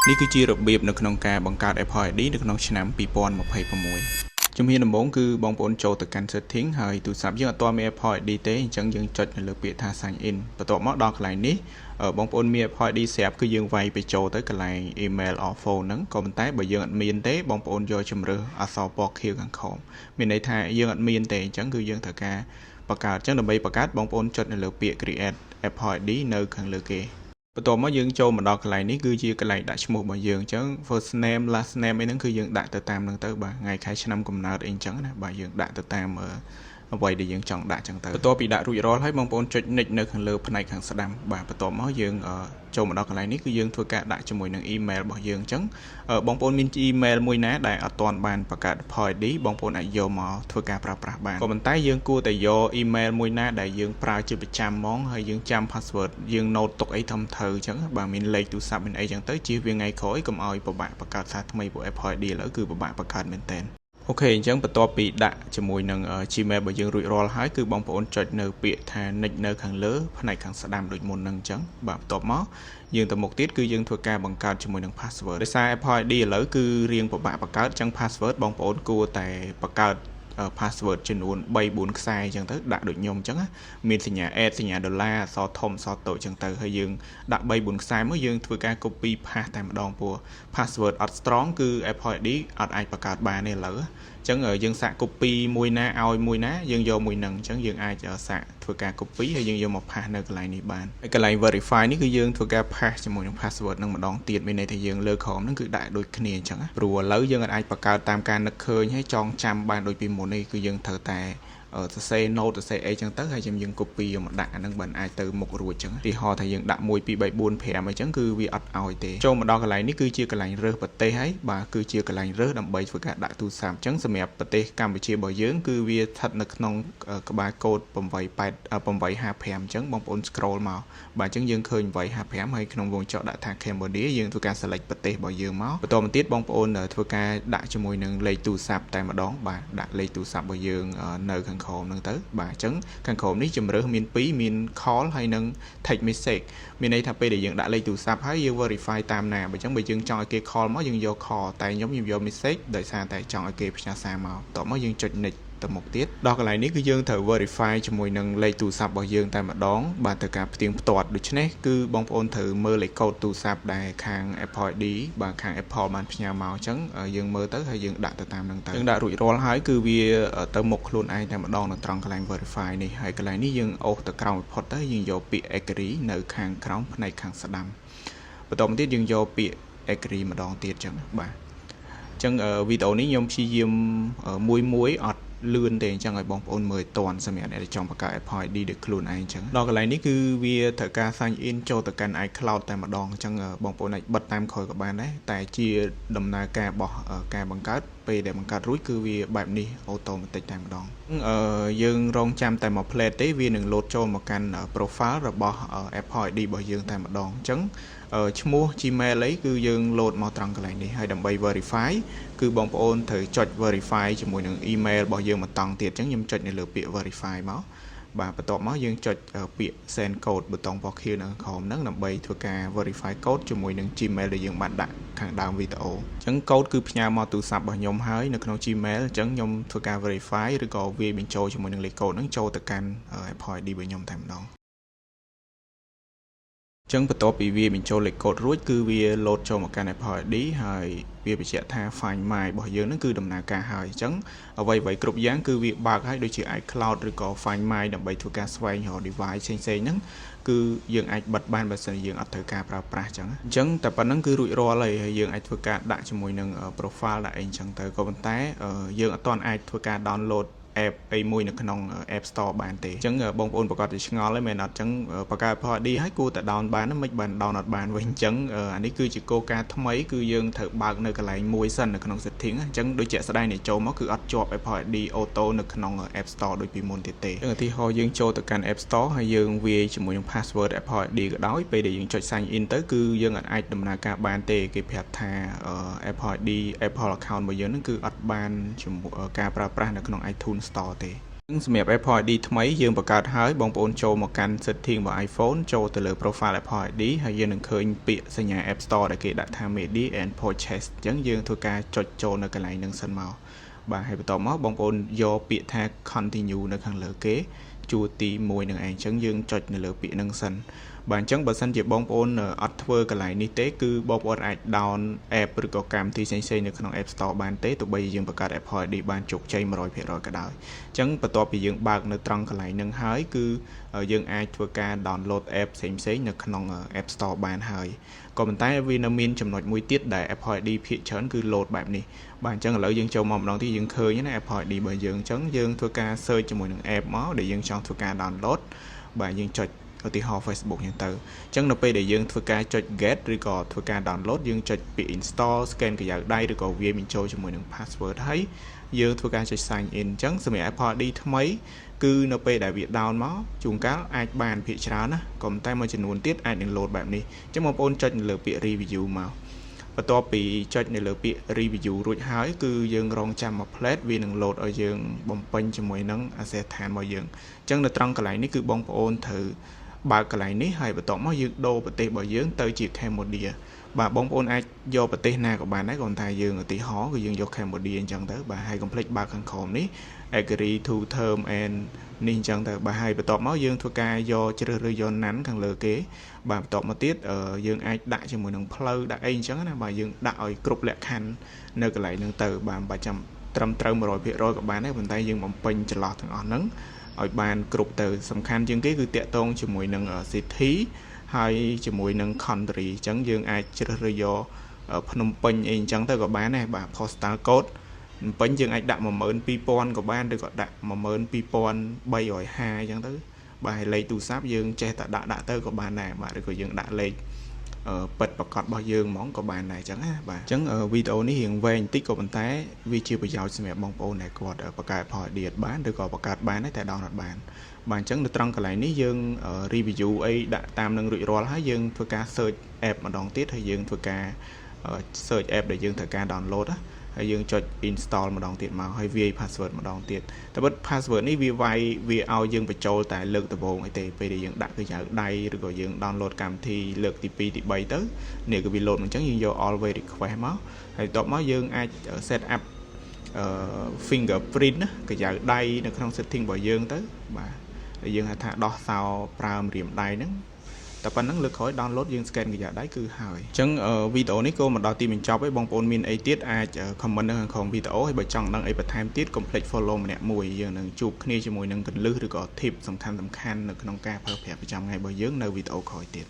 នេះគឺជារបៀបនៅក្នុងការបង្កើត Apple ID នៅក្នុងឆ្នាំ2026ជំហានដំបូងគឺបងប្អូនចូលទៅកាន់ setting ហើយទូរស័ព្ទយើងអត់ទាន់មាន Apple ID ទេអញ្ចឹងយើងចុចនៅលើពាក្យថា sign in បន្ទាប់មកដល់កន្លែងនេះបងប្អូនមាន Apple ID ស្រាប់គឺយើងវាយទៅចូលទៅកន្លែង email or phone ហ្នឹងក៏ប៉ុន្តែបើយើងអត់មានទេបងប្អូនយកជំរើសអក្សរពណ៌ខៀវខាងក្រោមមានន័យថាយើងអត់មានទេអញ្ចឹងគឺយើងត្រូវការបង្កើតអញ្ចឹងដើម្បីបង្កើតបងប្អូនចុចនៅលើពាក្យ create Apple ID នៅខាងលើគេបន្ទាប់មកយើងចូលមកដល់កន្លែងនេះគឺជាកន្លែងដាក់ឈ្មោះរបស់យើងអញ្ចឹង first name last name អីហ្នឹងគឺយើងដាក់ទៅតាមហ្នឹងទៅបាទថ្ងៃខែឆ្នាំកំណើតអីអញ្ចឹងណាបាទយើងដាក់ទៅតាមអ្វីដែលយើងចង់ដាក់អញ្ចឹងទៅបន្ទាប់ពីដាក់រួចរាល់ហើយបងប្អូនចុច next នៅខាងលើផ្នែកខាងស្ដាំបាទបន្ទាប់មកយើងចូលមកដល់កន្លែងនេះគឺយើងធ្វើការដាក់ជាមួយនឹង email របស់យើងអញ្ចឹងបងប្អូនមាន email មួយណាដែលអត់ទាន់បានបង្កើត Apple ID បងប្អូនអាចយកមកធ្វើការប្រើប្រាស់បានក៏ប៉ុន្តែយើងគួរតែយក email មួយណាដែលយើងប្រើជាប្រចាំហ្មងហើយយើងចាំ password យើង note ទុកអីធំធៅអញ្ចឹងបាទមានលេខទូរស័ព្ទមានអីអញ្ចឹងទៅជៀសវាងថ្ងៃក្រោយកុំឲ្យពិបាកបង្កើតសារថ្មីពួក Apple ID ឥឡូវគឺពិបាកបង្កើតមែនតើអូខេអញ្ចឹងបន្ទាប់ពីដាក់ជាមួយនឹង Gmail របស់យើងរួចរាល់ហើយគឺបងប្អូនចុចនៅពាក្យថា next នៅខាងលើផ្នែកខាងស្ដាំដូចមុនហ្នឹងអញ្ចឹងបាទបន្ទាប់មកយើងទៅមុខទៀតគឺយើងធ្វើការបង្កើតជាមួយនឹង password ដោយសារ Apple ID ឥឡូវគឺរៀងពិបាកបង្កើតអញ្ចឹង password បងប្អូនគួរតែបង្កើតpassword ចំនួន 3-4 ខ្សែអញ្ចឹងទៅដាក់ដូចខ្ញុំអញ្ចឹងមានសញ្ញា add សញ្ញាដុល្លារអក្សរធំអក្សរតូចអញ្ចឹងទៅហើយយើងដាក់ 3-4 ខ្សែមកយើងធ្វើការ copy paste តែម្ដងព្រោះ password អត់ strong គឺ Apple ID អត់អាចបង្កើតបានទេឥឡូវអញ្ចឹងយើងសាក copy មួយណាឲ្យមួយណាយើងយកមួយហ្នឹងអញ្ចឹងយើងអាចសាកធ្វើការ copy ហើយយើងយកមក paste នៅកន្លែងនេះបានហើយកន្លែង verify នេះគឺយើងធ្វើការ paste ជាមួយនឹង password ហ្នឹងម្ដងទៀតមានន័យថាយើងលើក្រោមហ្នឹងគឺដាក់ដូចគ្នាអញ្ចឹងព្រោះឥឡូវយើងអាចបង្កើតតាមការនឹកឃើញហើយចងចាំបានដូចពីមុននេះគឺយើងត្រូវតែសរសេរ note សរសេរអីចឹងទៅហើយយើង copy យកមកដាក់អាហ្នឹងបានអាចទៅមុខរួចចឹងទីហោថាយើងដាក់1 2 3 4 5អីចឹងគឺវាអត់ឲ្យទេចូលមកដល់កន្លែងនេះគឺជាកន្លែងរើសប្រទេសហើយបាទគឺជាកន្លែងរើសដើម្បីធ្វើការដាក់ទូរស័ព្ទចឹងសម្រាប់ប្រទេសកម្ពុជារបស់យើងគឺវាស្ថិតនៅក្នុងក្បាលកូដ855អញ្ចឹងបងប្អូន scroll មកបាទអញ្ចឹងយើងឃើញ855ហើយក្នុងវងចោដាក់ថា Cambodia យើងធ្វើការ select ប្រទេសរបស់យើងមកបន្តមកទៀតបងប្អូនធ្វើការដាក់ជាមួយនឹងលេខទូរស័ព្ទតែម្ដងបាទដាក់លេខទូរស័ព្ទរបស់យើងនៅខាងក្រោមហ្នឹងទៅបាទអញ្ចឹងខាងក្រោមនេះជំរើសមាន2មាន call ហើយនិង text message មានន័យថាពេលដែលយើងដាក់លេខទូរស័ព្ទហើយយើង verify តាមណាបើអញ្ចឹងបើយើងចង់ឲ្យគេ call មកយើងយក call តែខ្ញុំយក message ដោយសារតែចង់ឲ្យគេផ្ញើសារមកតោះមកយើងចុច nextទៅមុខទៀតដល់កន្លែងនេះគឺយើងត្រូវ verify ជាមួយនឹងលេខទូរស័ព្ទរបស់យើងតែម្ដងបាទទៅការផ្ទៀងផ្ទាត់ដូច្នេះគឺបងប្អូនត្រូវមើលលេខកូដទូរស័ព្ទដែលខាង Apple ID បាទខាង Apple បានផ្ញើមកអញ្ចឹងយើងមើលទៅហើយយើងដាក់ទៅតាមហ្នឹងទៅយើងដាក់រួចរាល់ហើយគឺវាទៅមុខខ្លួនឯងតែម្ដងនៅត្រង់កន្លែង verify នេះហើយកន្លែងនេះយើងអូសទៅក្រោមផុតទៅយើងយកពាក្យ agree នៅខាងក្រោមផ្នែកខាងស្ដាំបន្តមកទៀតយើងយកពាក្យ agree ម្ដងទៀតអញ្ចឹងបាទអញ្ចឹងវីដេអូនេះខ្ញុំព្យាយាមមួយអត់លឿនទេអញ្ចឹងឲ្យបងប្អូនមើលឲ្យតាន់សម្រាប់អ្នកដែលចង់បង្កើត Apple ID ដោយខ្លួនឯងអញ្ចឹងដល់កន្លែងនេះគឺវាត្រូវការ sign in ចូលទៅកាន់ iCloud តែម្ដងអញ្ចឹងបងប្អូនអាចបិទតាមក្រោយក៏បានដែរតែជាដំណើរការរបស់ការបង្កើតពេលដែលបង្កើតរួចគឺវាបែបនេះ automatic តែម្ដងយើងរងចាំតែមក plate ទេវានឹង load ចូលមកកាន់ profile របស់ Apple ID របស់យើងតែម្ដងអញ្ចឹងឈ្មោះ Gmail អីគឺយើង load មកត្រង់កន្លែងនេះហើយដើម្បី verify គឺបងប្អូនត្រូវចុច verify ជាមួយនឹង email របស់យើងមកតង់ទៀតអញ្ចឹងខ្ញុំចុចនៅលើពាក្យ verify មកបាទបន្ទាប់មកយើងចុចពាក្យ send code ប៊ូតុងពណ៌ខៀវនៅក្រោមហ្នឹងដើម្បីធ្វើការ verify code ជាមួយនឹង Gmail ដែលយើងបានដាក់ខាងដើមវីដេអូអញ្ចឹង code គឺផ្ញើមកទូរស័ព្ទរបស់ខ្ញុំហើយនៅក្នុង Gmail អញ្ចឹងខ្ញុំធ្វើការ verify ឬក៏វាយបញ្ចូលជាមួយនឹងលេខ code ហ្នឹងចូលទៅកាន់ Apple ID របស់ខ្ញុំតែម្ដងចឹងបន្ទាប់ពីវាបញ្ចូលលេខកូដរួចគឺវា load ចូលមកកាន់ Apple ID ហើយវាបញ្ជាក់ថា Find My របស់យើងហ្នឹងគឺដំណើរការហើយអញ្ចឹងអ្វីៗគ្រប់យ៉ាងគឺវាបើកហើយដូចជា iCloud ឬក៏ Find My ដើម្បីធ្វើការស្វែងរក device ផ្សេងៗហ្នឹងគឺយើងអាចបិទបានបើសិនយើងអត់ត្រូវការប្រើប្រាស់អញ្ចឹងតែប៉ុណ្្នឹងគឺរួចរាល់ហើយយើងអាចធ្វើការដាក់ជាមួយនឹង profile ដាក់អីអញ្ចឹងទៅក៏ប៉ុន្តែយើងអត់ទាន់អាចធ្វើការ download app អីមួយនៅក្នុង App Store បានទេអញ្ចឹងបងប្អូនប្រកាសជាឆ្ងល់ហើយមែនអត់អញ្ចឹងបង្កើត Apple ID ឲ្យគួរតែ down បានមិនបាន down អត់បានវិញអញ្ចឹងអានេះគឺជាគោលការណ៍ថ្មីគឺយើងត្រូវបើកនៅកន្លែងមួយសិននៅក្នុង setting អញ្ចឹងដូចជាក់ស្ដែងនេះចូលមកគឺអត់ជាប់ Apple ID auto នៅក្នុង App Store ដូចពីមុនទៀតទេអញ្ចឹងឧទាហរណ៍យើងចូលទៅកាន់ App Store ហើយយើងវាយជាមួយនឹង password Apple ID ក៏ដោយពេលដែលយើងចុច sign in ទៅគឺយើងអាចដំណើរការបានទេគេប្រាប់ថា Apple ID Apple account របស់យើងហ្នឹងគឺអត់បានការប្រើប្រាស់នៅក្នុង iTunes Store ទេ សម្រាប់ Apple ID ថ្មីយើងបង្កើតហើយបងប្អូនចូលមកកាន់ setting របស់ iPhone ចូលទៅលើ profile Apple ID ហើយយើងនឹងឃើញពាក្យសញ្ញា App Store ដែលគេដាក់ថា Media and Purchase អញ្ចឹងយើងធ្វើការចុចចូលនៅកន្លែងហ្នឹងសិនមកបាទហើយបន្ទាប់មកបងប្អូនយកពាក្យថា continue នៅខាងលើគេជួរទី1នឹងឯងអញ្ចឹងយើងចុចនៅលើពាក្យហ្នឹងសិនបាទអញ្ចឹងបើសិនជាបងប្អូនអត់ធ្វើកន្លែងនេះទេគឺបងប្អូនអាច down app ឬក៏កម្មវិធីផ្សេងៗនៅក្នុង App Store បានទេទោះបីយើងបង្កើត Apple ID បានជោគជ័យ 100% ក៏ដោយអញ្ចឹងបន្ទាប់ពីយើងបើកនៅត្រង់កន្លែងហ្នឹងហើយគឺយើងអាចធ្វើការ download app ផ្សេងៗនៅក្នុង App Store បានហើយក៏ប៉ុន្តែវានៅមានចំណុចមួយទៀតដែល Apple ID ភាគច្រើនគឺ load បែបនេះបាទអញ្ចឹងឥឡូវយើងចូលមកម្ដងទៀតយើងឃើញណា Apple ID របស់យើងអញ្ចឹងយើងធ្វើការ search ជាមួយនឹង app មកដែលយើងចង់ធ្វើការ download បាទយើងចុចឧទាហរណ៍ Facebook ហ្នឹងទៅអញ្ចឹងនៅពេលដែលយើងធ្វើការចុច get ឬក៏ធ្វើការ download យើងចុចពាក្យ install scan កាយ៉ៅដៃឬក៏វាយបញ្ចូលជាមួយនឹង password ហើយយើងធ្វើការចុច sign in អញ្ចឹងសម្រាប់ Apple ID ថ្មីគឺនៅពេលដែលវា down មកជួនកាលអាចបានភាគច្រើនណាក៏ប៉ុន្តែមួយចំនួនទៀតអាចនឹង load បែបនេះអញ្ចឹងបងប្អូនចុចនៅលើពាក្យ review មកបន្ទាប់ពីចុចនៅលើពាក្យ review រួចហើយគឺយើងរងចាំមួយផ្លែតវានឹង load ឲ្យយើងបំពេញជាមួយនឹងអាសយដ្ឋានរបស់យើងអញ្ចឹងនៅត្រង់កន្លែងនេះគឺបងប្អូនត្រូវបើកកន្លែងនេះហើយបន្ទាប់មកយើងដូរប្រទេសរបស់យើងទៅជា Cambodia បាទបងប្អូនអាចយកប្រទេសណាក៏បានដែរគ្រាន់តែយើងឧទាហរណ៍គឺយើងយក Cambodia អញ្ចឹងទៅបាទហើយកុំភ្លេចបើកខាងក្រោមនេះ agree to term and នេះអញ្ចឹងទៅបាទហើយបន្ទាប់មកយើងធ្វើការយកជ្រើសរើសយកណាន់ខាងលើគេបាទបន្ទាប់មកទៀតយើងអាចដាក់ជាមួយនឹងផ្លូវដាក់អីអញ្ចឹងណាបាទយើងដាក់ឲ្យគ្រប់លក្ខខណ្ឌនៅកន្លែងហ្នឹងទៅបាទមិនបាច់ចាំត្រឹមត្រូវ 100% ក៏បានដែរប៉ុន្តែយើងបំពេញចន្លោះទាំងអស់ហ្នឹងឲ្យបានគ្រប់ទៅសំខាន់ជាងគេគឺតាក់ទងជាមួយនឹង city ហើយជាមួយនឹង country អញ្ចឹងយើងអាចជ្រើសរើសយកភ្នំពេញអីអញ្ចឹងទៅក៏បានដែរបាទ postal code ភ្នំពេញយើងអាចដាក់ 12000 ក៏បានឬក៏ដាក់ 12350 អញ្ចឹងទៅបាទហើយលេខទូរស័ព្ទយើងចេះតែដាក់ទៅក៏បានដែរបាទឬក៏យើងដាក់លេខពិតប្រកបរបស់យើងហ្មងក៏បានដែរអញ្ចឹងណាបាទអញ្ចឹងវីដេអូនេះរៀងវែងបន្តិចក៏ប៉ុន្តែវាជាប្រយោជន៍សម្រាប់បងប្អូនដែលគាត់បង្កើត Apple ID បានឬក៏បង្កើតបានតែ download បានបាទអញ្ចឹងនៅត្រង់កន្លែងនេះយើង review អីដាក់តាមនឹងរួចរាល់ហើយយើងធ្វើការ search app ម្ដងទៀតហើយយើងធ្វើការ search app ដែលយើងត្រូវការ download ណាហើយយើងចុច install ម្ដងទៀតមកហើយវាយ password ម្ដងទៀតតែបើ password នេះវាវាយវាឲ្យយើងបញ្ចូលតែលើកដំបូងអីទេពេលដែលយើងដាក់កាយ៉ៅដៃឬក៏យើង download កម្មវិធីលើកទី2ទី3ទៅនេះគឺវា load អញ្ចឹងយើងយក always request មកហើយបន្ទាប់មកយើងអាច set up fingerprint ណាកាយ៉ៅដៃនៅក្នុង setting របស់យើងទៅបាទហើយយើងហៅថាដោះសោប្រើម្រាមដៃហ្នឹងតែប៉ុណ្្នឹងលើកក្រោយ download យើង scan កាយ៉ៅដៃគឺហើយអញ្ចឹងវីដេអូនេះក៏មកដល់ទីបញ្ចប់ហើយបងប្អូនមានអីទៀតអាច comment នៅខាងក្រោមវីដេអូហើយបើចង់ដឹងអីបន្ថែមទៀតកុំភ្លេច follow ម្នាក់មួយយើងនឹងជួបគ្នាជាមួយនឹងគន្លឹះឬក៏ tip សំខាន់ៗនៅក្នុងការប្រើប្រាស់ប្រចាំថ្ងៃរបស់យើងនៅវីដេអូក្រោយទៀត